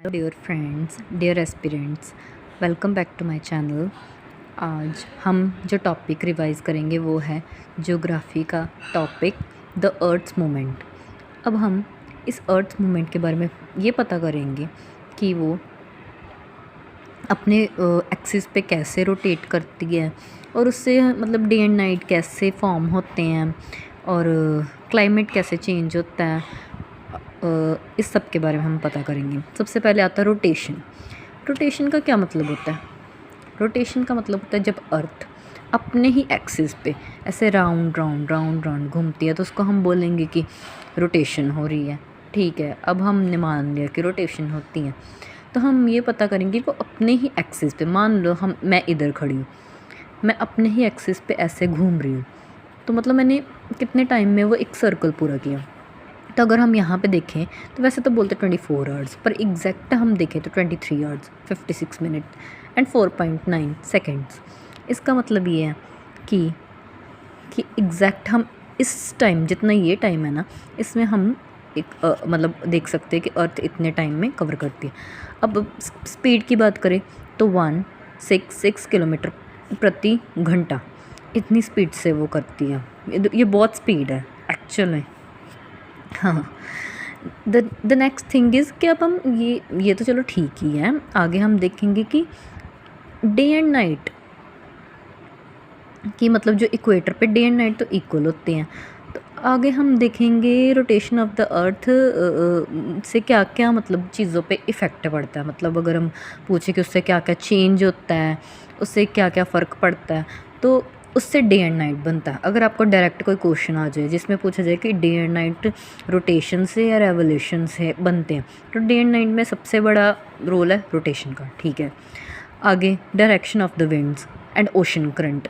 Dear friends, dear aspirants, welcome back to my channel. आज हम जो टॉपिक रिवाइज करेंगे वो है ज्योग्राफी का टॉपिक द अर्थ्स मूवमेंट। अब हम इस अर्थ मूवमेंट के बारे में ये पता करेंगे कि वो अपने एक्सिस पे कैसे रोटेट करती है और उससे मतलब डे एंड नाइट कैसे फॉर्म होते हैं और क्लाइमेट कैसे चेंज होता है। इस सब के बारे में हम पता करेंगे। सबसे पहले आता है रोटेशन। रोटेशन का क्या मतलब होता है? रोटेशन का मतलब होता है जब अर्थ अपने ही एक्सिस पे ऐसे राउंड राउंड राउंड राउंड घूमती है तो उसको हम बोलेंगे कि रोटेशन हो रही है। ठीक है, अब हमने मान लिया कि रोटेशन होती है तो हम ये पता करेंगे कि वो अपने ही एक्सिस पे, मान लो मैं इधर खड़ी हूँ, मैं अपने ही एक्सिस पे ऐसे घूम रही हूँ तो मतलब मैंने कितने टाइम में वो एक सर्कल पूरा किया। तो अगर हम यहाँ पे देखें तो वैसे तो बोलते 24 आवर्स, पर एग्जैक्ट हम देखें तो 23 आवर्स 56 मिनट एंड 4.9 सेकेंड्स। इसका मतलब ये है कि एग्जैक्ट हम इस टाइम, जितना ये टाइम है ना, इसमें हम एक मतलब देख सकते हैं कि अर्थ इतने टाइम में कवर करती है। अब स्पीड की बात करें तो 166 किलोमीटर प्रति घंटा, इतनी स्पीड से वो करती है। ये बहुत स्पीड है एक्चुअल में। हाँ, द नेक्स्ट थिंग इज़ कि अब हम ये तो चलो ठीक ही है। आगे हम देखेंगे कि डे एंड नाइट कि मतलब जो इक्वेटर पे डे एंड नाइट तो इक्वल होते हैं। तो आगे हम देखेंगे रोटेशन ऑफ द अर्थ से क्या क्या मतलब चीज़ों पे इफ़ेक्ट पड़ता है। मतलब अगर हम पूछे कि उससे क्या क्या चेंज होता है, उससे क्या क्या फ़र्क पड़ता है, तो उससे डे एंड नाइट बनता है। अगर आपको डायरेक्ट कोई क्वेश्चन आ जाए जिसमें पूछा जाए कि डे एंड नाइट रोटेशन से या रेवोल्यूशन से बनते हैं, तो डे एंड नाइट में सबसे बड़ा रोल है रोटेशन का। ठीक है, आगे direction of the winds and ocean current.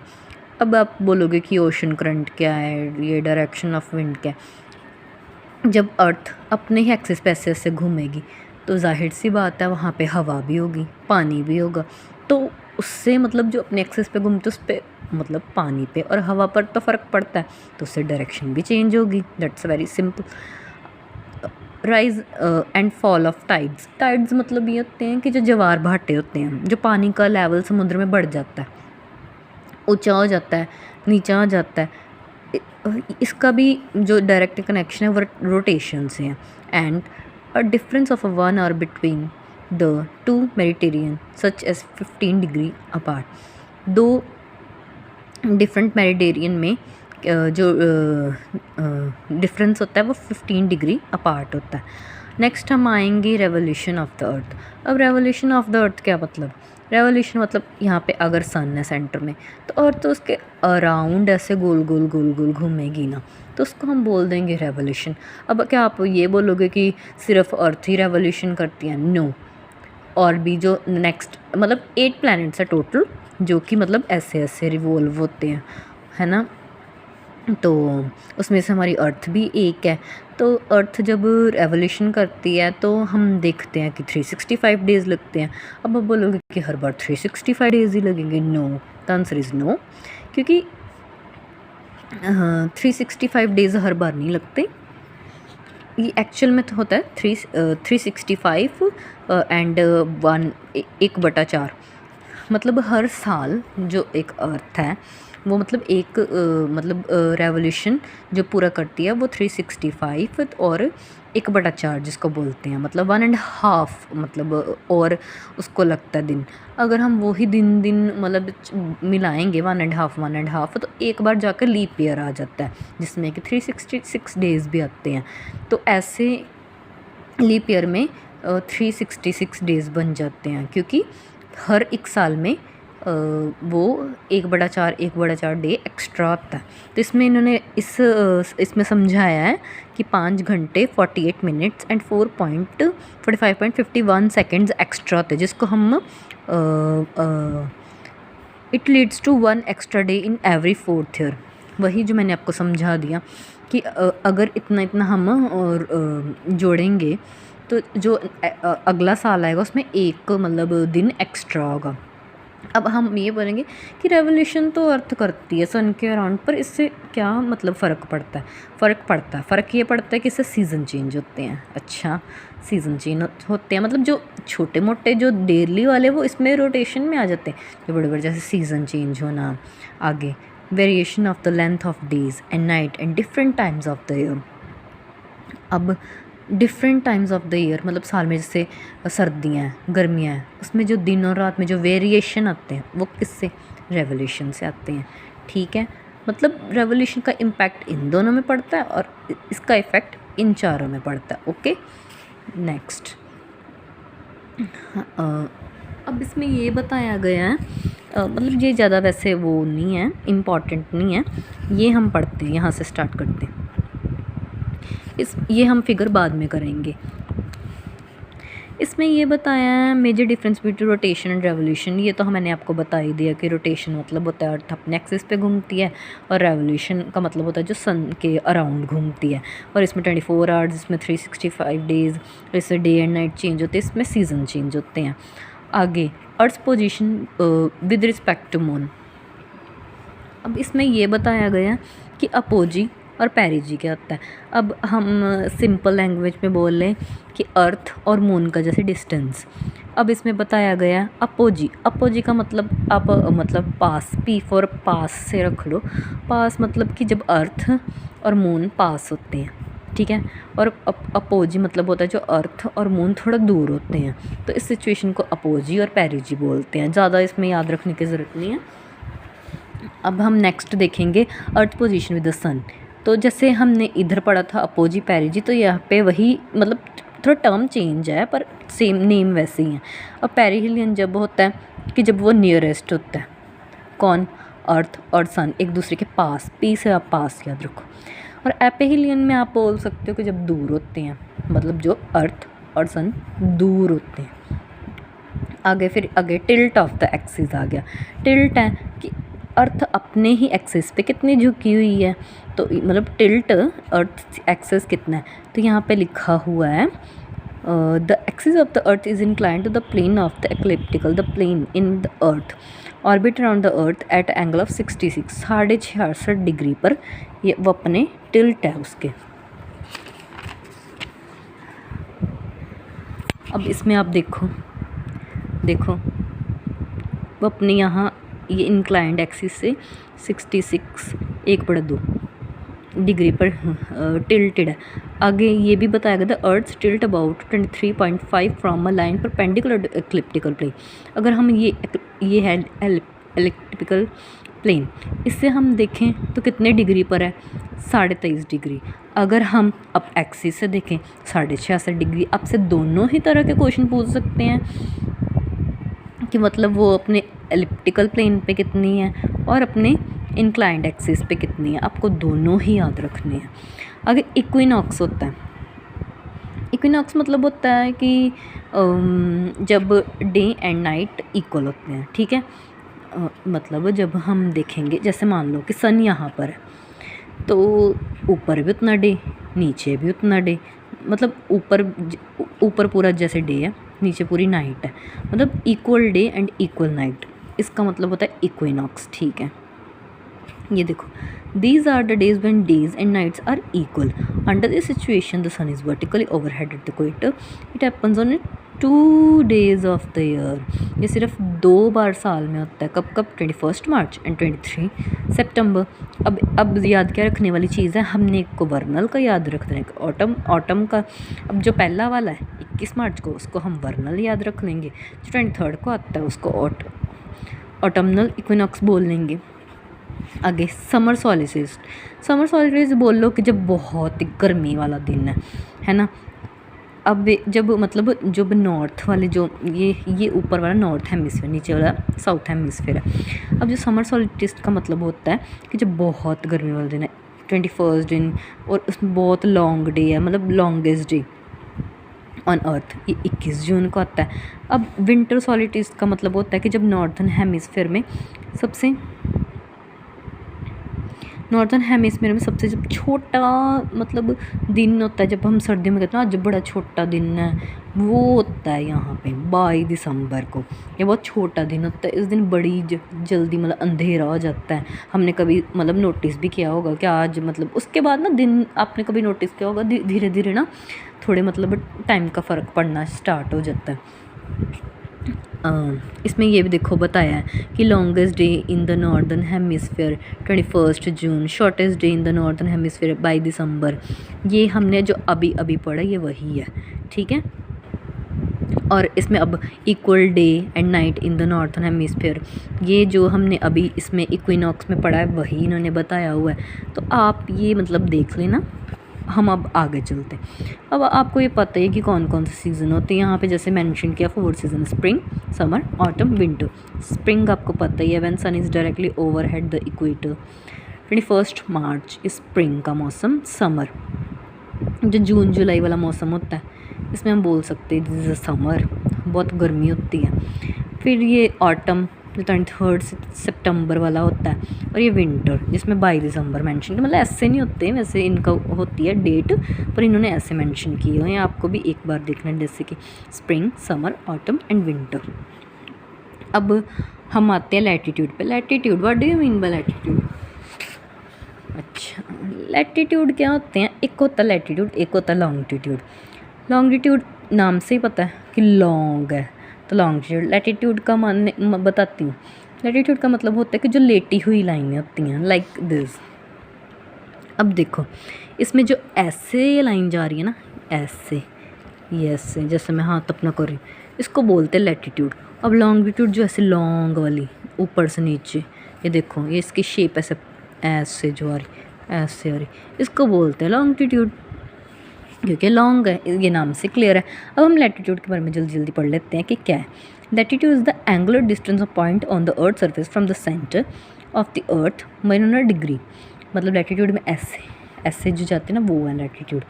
अब आप बोलोगे कि ओशन करंट क्या है, ये डायरेक्शन ऑफ विंड क्या है। जब अर्थ अपने ही एक्सिस पे ऐसे ऐसे घूमेगी तो जाहिर सी बात है वहाँ पे हवा भी होगी, पानी भी होगा। तो उससे मतलब जो अपने एक्सिस पे घूमते उस पर मतलब पानी पे और हवा पर तो फ़र्क पड़ता है, तो उससे डायरेक्शन भी चेंज होगी। That's very simple. Rise and fall of tides. Tides मतलब ये होते हैं कि जो ज्वार भाटे होते हैं, जो पानी का लेवल समुद्र में बढ़ जाता है, ऊंचा हो जाता है, नीचा हो जाता है। इसका भी जो डायरेक्ट कनेक्शन है वो रोटेशन से है। And a difference of 1 hour between the two meridian such as 15 degree apart. दो डिफरेंट मेडिटेरियन में जो डिफरेंस होता है वो 15 डिग्री अपार्ट होता है। नेक्स्ट हम आएंगे रेवोल्यूशन ऑफ द अर्थ। अब रेवोल्यूशन ऑफ द अर्थ क्या मतलब? रेवोल्यूशन मतलब यहाँ पे अगर सन है सेंटर में तो अर्थ तो उसके अराउंड ऐसे गोल गोल गोल गोल घूमेगी ना, तो उसको हम बोल देंगे रेवोल्यूशन। अब क्या आप ये बोलोगे कि सिर्फ अर्थ ही रेवोल्यूशन करती है? नो, और भी जो नेक्स्ट मतलब 8 प्लैनेट्स है टोटल जो कि मतलब ऐसे ऐसे रिवॉल्व होते हैं, है ना। तो उसमें से हमारी अर्थ भी एक है। तो अर्थ जब रेवोल्यूशन करती है तो हम देखते हैं कि 365 डेज़ लगते हैं। अब आप बोलोगे कि हर बार 365 डेज़ ही लगेंगे? No, the answer is no, क्योंकि 365 डेज़ हर बार नहीं लगते। ये एक्चुअल में तो होता है 365 एंड 1/4। मतलब हर साल जो एक अर्थ है वो मतलब एक मतलब रेवोल्यूशन जो पूरा करती है वो 365 और 1/4 जिसको बोलते हैं, मतलब 1.5 मतलब और उसको लगता है दिन। अगर हम वही दिन मतलब मिलाएंगे 1.5 तो एक बार जाकर लीप ईयर आ जाता है जिसमें कि 366 डेज़ भी आते हैं। तो ऐसे लीप ईयर में 366 डेज़ बन जाते हैं, क्योंकि हर एक साल में वो 1/4 डे एक्स्ट्रा आता है। तो इसमें इन्होंने इसमें समझाया है कि 5 घंटे 48 मिनट्स एंड 45.51 सेकेंड्स एक्स्ट्रा आते हैं, जिसको हम it leads to 1 extra day in every 4th year. वही जो मैंने आपको समझा दिया कि अगर इतना इतना हम जोड़ेंगे तो जो अगला साल आएगा उसमें एक मतलब दिन एक्स्ट्रा होगा। अब हम ये बोलेंगे कि रेवोल्यूशन तो अर्थ करती है सन के अराउंड, पर इससे क्या मतलब फ़र्क पड़ता है? फ़र्क ये पड़ता है कि इससे सीज़न चेंज होते हैं। अच्छा, सीज़न चेंज होते हैं मतलब जो छोटे मोटे जो डेली वाले वो इसमें रोटेशन में आ जाते हैं। जो बड़े बड़े जैसे सीज़न चेंज होना, आगे variation of the length of days and night and different times of the year. अब different times of the year मतलब साल में जैसे सर्दियाँ हैं, गर्मियाँ हैं, उसमें जो दिन और रात में जो वेरिएशन आते हैं वो किससे? रेवोल्यूशन से आते हैं। ठीक है, मतलब रेवोल्यूशन का इम्पैक्ट इन दोनों में पड़ता है और इसका इफ़ेक्ट इन चारों में पड़ता है। Okay, next. अब इसमें ये बताया गया है, मतलब ये ज़्यादा वैसे वो नहीं है, इम्पॉर्टेंट नहीं है, ये हम पढ़ते हैं, यहाँ से स्टार्ट करते हैं। ये हम फिगर बाद में करेंगे। इसमें ये बताया है major difference between rotation and revolution. ये तो मैंने आपको बता ही दिया कि रोटेशन मतलब होता है अर्थ अपने एक्सिस पे घूमती है, और रेवोल्यूशन का मतलब होता है जो सन के अराउंड घूमती है। और इसमें 24 आवर्स, इसमें 365 डेज़, इसमें डे एंड नाइट चेंज होते हैं, इसमें सीज़न चेंज होते हैं। आगे earth position with respect to moon. अब इसमें ये बताया गया कि अपोजी और पेरिजी क्या होता है। अब हम सिंपल लैंग्वेज में बोल लें कि अर्थ और मून का जैसे डिस्टेंस। अब इसमें बताया गया अपोजी का मतलब आप मतलब पास, पी फॉर पास से रख लो। पास मतलब कि जब अर्थ और मून पास होते हैं, ठीक है, और अपोजी मतलब होता है जो अर्थ और मून थोड़ा दूर होते हैं, तो इस सिचुएशन को अपोजी और पेरिजी बोलते हैं। ज़्यादा इसमें याद रखने की ज़रूरत नहीं है। अब हम नेक्स्ट देखेंगे अर्थ पोजीशन विद द सन। तो जैसे हमने इधर पढ़ा था अपोजी पेरिजी, तो यहाँ पे वही मतलब थोड़ा टर्म चेंज है पर सेम नेम वैसे ही है। अब पेरिहिलियन जब होता है कि जब वो नियरेस्ट होता है, कौन? अर्थ और सन एक दूसरे के पास, पी से आप पास याद रखो। और एपेहिलियन में आप बोल सकते हो कि जब दूर होते हैं, मतलब जो अर्थ और सन दूर होते हैं। आगे टिल्ट ऑफ द एक्सिस आ गया। टिल्ट है कि अर्थ अपने ही एक्सिस पे कितनी झुकी हुई है, तो मतलब टिल्ट अर्थ एक्सिस कितना है, तो यहाँ पे लिखा हुआ है the axis of the earth is inclined to the plane of the ecliptical, the plane in the earth orbit around the earth at angle of 66 degree पर ये वो अपने टिल्ट है उसके। अब इसमें आप देखो वो अपने यहाँ ये इंक्लाइंड एक्सिस से 66 डिग्री पर टिल्टेड है। आगे ये भी बताया गया था earth tilt about 23.5 from a line perpendicular ecliptical plane. अगर हम ये है एलिप्टिकल प्लेन, इससे हम देखें तो कितने डिग्री पर है? 23.5 डिग्री। अगर हम अब एक्सिस से देखें 66 डिग्री। आपसे दोनों ही तरह के क्वेश्चन पूछ सकते हैं कि मतलब वो अपने एलिप्टिकल प्लेन पे कितनी है और अपने इंक्लाइंड एक्सिस पे कितनी है, आपको दोनों ही याद रखने हैं। आगे इक्विनॉक्स होता है। इक्विनॉक्स मतलब होता है कि जब डे एंड नाइट इक्वल होते हैं, ठीक है। मतलब जब हम देखेंगे, जैसे मान लो कि सन यहाँ पर है, तो ऊपर भी उतना डे, नीचे भी उतना डे, मतलब ऊपर पूरा जैसे डे है, नीचे पूरी नाइट है, मतलब equal day and equal night, इसका मतलब होता है इक्विनॉक्स, ठीक है। ये देखो, these are the days when days and nights are equal. Under this situation, the sun is vertically overhead at the equator. It happens on 2 days of the year. ये सिर्फ 2 बार साल में होता है। कब 21 मार्च एंड 23 सितंबर। अब याद क्या रखने वाली चीज़ है, हमने एक को वर्नल का याद रखना है, ऑटम का। अब जो पहला वाला है 21 मार्च को, उसको हम वर्नल याद रख लेंगे। जो 23 को आता है उसको ऑटमनल इक्विनॉक्स बोल लेंगे। आगे समर सॉलिस्टिस बोल लो कि जब बहुत ही गर्मी वाला दिन है ना। अब जब मतलब जब नॉर्थ वाले जो ये ऊपर वाला नॉर्थ हेमिस्फीयर, नीचे वाला साउथ हेमिस्फीयर है। अब जो समर सॉलिस्टिस का मतलब होता है कि जब बहुत गर्मी वाला दिन है, 21 दिन, और उसमें बहुत लॉन्ग डे है, मतलब लॉन्गेस्ट डे ऑन अर्थ, ये 21 जून को आता है। अब विंटर सॉलिस्टिस का मतलब होता है कि जब नॉर्थन हेमिस्फीयर में सबसे नॉर्थन हेमिस्फीयर में सबसे जब छोटा मतलब दिन होता है, जब हम सर्दियों में कहते हैं आज बड़ा छोटा दिन है, वो होता है यहाँ पे 22 दिसंबर को। ये बहुत छोटा दिन होता है, इस दिन बड़ी जल्दी मतलब अंधेरा हो जाता है। हमने कभी मतलब नोटिस भी किया होगा कि आज मतलब उसके बाद ना दिन, आपने कभी नोटिस किया होगा धीरे धीरे ना थोड़े मतलब टाइम का फ़र्क पड़ना स्टार्ट हो जाता है। इसमें ये भी देखो बताया है कि longest day in the northern hemisphere 21 June, shortest day in the northern hemisphere 22 दिसंबर। ये हमने जो अभी अभी पढ़ा ये वही है, ठीक है। और इसमें अब equal day and night in the northern hemisphere, ये जो हमने अभी इसमें इक्विनॉक्स में पढ़ा है वही इन्होंने बताया हुआ है। तो आप ये मतलब देख लेना। हम अब आगे चलते हैं। अब आपको ये पता है कि कौन कौन से सीज़न होते हैं। यहाँ पे जैसे मेंशन किया 4 seasons, spring, summer, autumn, winter. Spring आपको पता ही है, when sun is directly over head the equator. 21 मार्च स्प्रिंग का मौसम। समर जो जून जुलाई वाला मौसम होता है, इसमें हम बोल सकते हैं दिस इज़ समर, बहुत गर्मी होती है। फिर ये ऑटम जो 23 सितंबर वाला होता है, और ये विंटर जिसमें 22 दिसंबर मेंशन, मतलब ऐसे नहीं होते वैसे, इनका होती है डेट पर इन्होंने ऐसे मेंशन किए हुए हैं। आपको भी एक बार देखना है, जैसे कि spring, summer, autumn and winter. अब हम आते हैं लैटिट्यूड पे। Latitude, what do you mean by latitude? अच्छा, लैटिट्यूड क्या होते हैं? एक होता है लैटिट्यूड, एक होता है लॉन्गिट्यूड। लॉन्गिट्यूड नाम से ही पता है कि लॉन्ग है, तो लॉन्गिट्यूड। लैटिट्यूड का बताती हूँ। लैटिट्यूड का मतलब होता है कि जो लेटी हुई लाइनें होती हैं, लाइक दिस। अब देखो इसमें जो ऐसे लाइन जा रही है ना, ऐसे, ये ऐसे, जैसे मैं हाथ अपना कर रही हूँ, इसको बोलते हैं लैटिट्यूड। अब लॉन्गिट्यूड जो ऐसे लॉन्ग वाली ऊपर से नीचे, ये देखो ये इसकी शेप ऐसे ऐसे जो आ रही, ऐसे आ रही, इसको बोलते हैं लॉन्गिट्यूड, क्योंकि लॉन्ग है, ये नाम से क्लियर है। अब हम लैटिट्यूड के बारे में जल्दी जल्दी पढ़ लेते हैं कि क्या है। Latitude is the angular distance of point on the earth surface from the centre of the earth minus degree. मतलब लैटिट्यूड में ऐसे ऐसे जो जाते हैं ना, वो है लैटिट्यूड।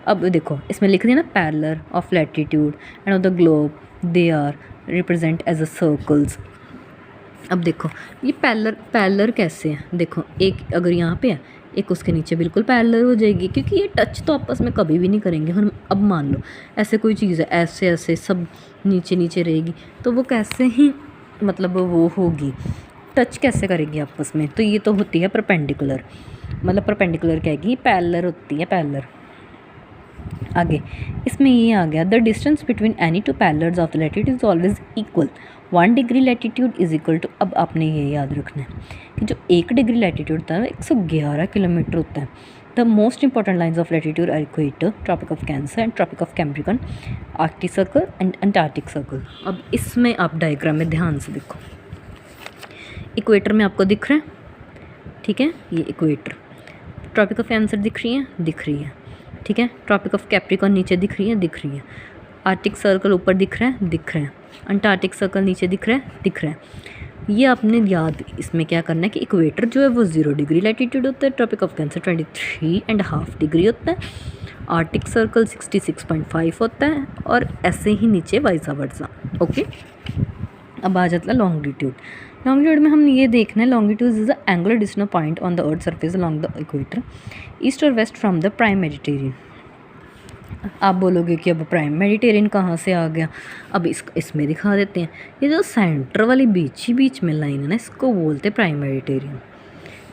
अब देखो इसमें लिख दिया ना, parallel of latitude and of the globe they are represent as a circles. अब देखो ये पैरेलल कैसे है, देखो एक अगर यहाँ पे है, एक उसके नीचे बिल्कुल पैरेलल हो जाएगी, क्योंकि ये टच तो आपस में कभी भी नहीं करेंगे। हम अब मान लो ऐसे कोई चीज़ है, ऐसे ऐसे सब नीचे नीचे रहेगी, तो वो कैसे ही मतलब वो होगी, टच कैसे करेगी आपस में? तो ये तो होती है परपेंडिकुलर, मतलब परपेंडिकुलर क्या है, पैरेलल होती है, पैरेलल। आगे इसमें ये आ गया, the distance between any two parallels of the latitude is always equal. 1 degree latitude is equal to, अब आपने ये याद रखना है कि जो 1 डिग्री लैटिट्यूड होता है 111 किलोमीटर होता है। The most important lines of latitude are equator, Tropic of Cancer and Tropic of Capricorn, Arctic Circle and Antarctic Circle. अब इसमें आप डायग्राम में ध्यान से देखो, इक्वेटर में आपको दिख रहा है, ठीक है, ये इक्वेटर। ट्रॉपिक ऑफ कैंसर दिख रही है, ठीक है। ट्रॉपिक ऑफ कैप्रिकॉर्न नीचे दिख रही है। आर्कटिक सर्कल ऊपर दिख रहा है। अंटार्कटिक सर्कल नीचे दिख रहा है। ये आपने याद, इसमें क्या करना है कि इक्वेटर जो है वो 0 डिग्री लैटिट्यूड होता है, ट्रॉपिक ऑफ कैंसर 23.5 डिग्री होता है, आर्कटिक सर्कल 66.5 होता है, और ऐसे ही नीचे वाइस वर्सा। ओके, अब आ जाता है लॉन्गिट्यूड। लॉन्गिट्यूड में हम ये देखना है, longitude is the angular distance of point on the earth surface along the equator east और west from the prime meridian. आप बोलोगे कि अब प्राइम मेडिटेरियन कहाँ से आ गया? अब इसमें दिखा देते हैं। ये जो सेंटर वाली बीच में लाइन है ना, इसको बोलते हैं प्राइम मेडिटेरियन।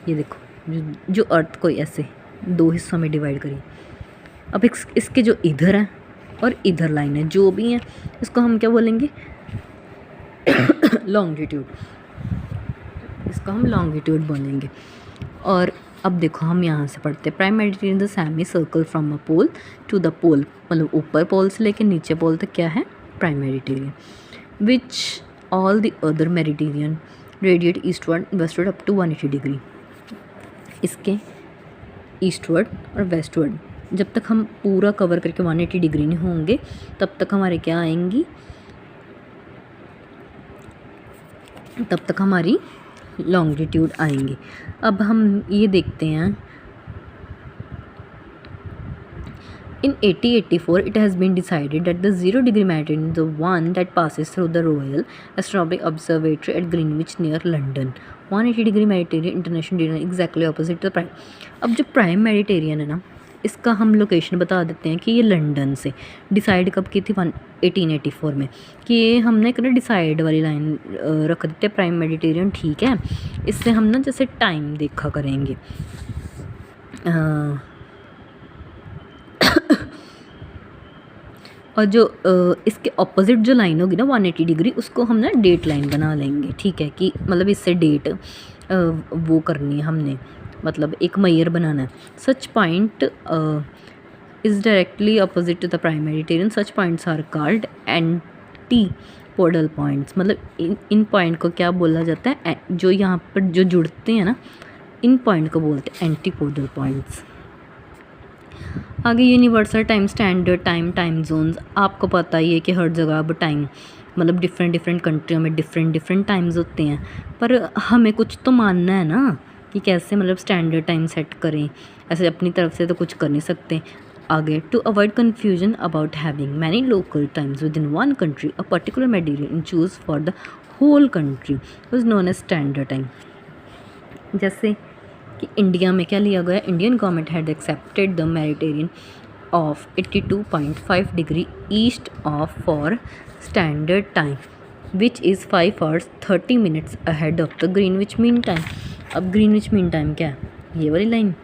ये देखो जो अर्थ को ऐसे 2 हिस्सों में डिवाइड करी। अब इसके जो इधर है और इधर लाइन है, जो भी है, इसको हम क्या बोलेंगे? लॉन्गिट्यूड। इसको हम लॉन्गिट्यूड बोलेंगे। और अब देखो हम यहाँ से पढ़ते हैं, prime meridian the semi circle from a pole to the pole, मतलब ऊपर पोल से लेकर नीचे पोल तक क्या है? Prime meridian. Which all the other meridian radiate eastward westward up to 180 degree. इसके ईस्टवर्ड और वेस्टवर्ड जब तक हम पूरा कवर करके 180 डिग्री नहीं होंगे, तब तक हमारे क्या आएंगी? तब तक हमारी लॉन्गिट्यूड आएंगी। अब हम ये देखते हैं, in 1884 it has been decided that the 0 degree meridian is the one that passes through the Royal Astronomical Observatory at Greenwich near London। 180 degree Mediterranean international degree exactly opposite the prime. अब जो prime Mediterranean है ना, इसका हम location बता देते हैं कि ये लंदन से डिसाइड कब की थी 1884 में, कि ये हमने एक ना डिसाइड वाली लाइन रख देते हैं प्राइम मेडिटेरियन, ठीक है। इससे हम ना जैसे टाइम देखा करेंगे, और जो इसके ऑपोजिट जो लाइन होगी ना 180 डिग्री, उसको हम ना डेट लाइन बना लेंगे, ठीक है, कि मतलब इससे डेट वो करनी है हमने, मतलब एक मैयर बनाना है। Such point is directly opposite to the prime meridian, such points are called antipodal points. मतलब इन पॉइंट को क्या बोला जाता है, जो यहाँ पर जो जुड़ते हैं ना, इन पॉइंट को बोलते हैं एंटी पोडल पॉइंट्स। आगे universal time standard time, time zones, आपको पता ही है कि हर जगह अब टाइम मतलब डिफरेंट कंट्रियों में डिफरेंट टाइम्स होते हैं, पर हमें कुछ तो मानना है ना कि कैसे मतलब स्टैंडर्ड टाइम सेट करें, ऐसे अपनी तरफ से तो कुछ कर नहीं सकते। आगे, to avoid confusion about having many local times within one country, a particular meridian choose for the whole country was known as standard time. जैसे कि इंडिया में क्या लिया गया, Indian government had accepted the meridian of 82.5 degree east of for standard time which is 5 hours 30 minutes ahead of the Greenwich mean time. अब Greenwich mean time क्या है, ये वाली लाइन,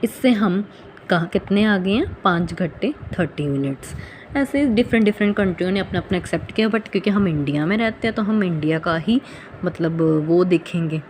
इससे हम कहाँ कितने आ गए हैं, 5 घंटे 30 मिनट्स। ऐसे डिफरेंट कंट्रियों ने अपना अपना एक्सेप्ट किया, बट क्योंकि हम इंडिया में रहते हैं तो हम इंडिया का ही मतलब वो देखेंगे,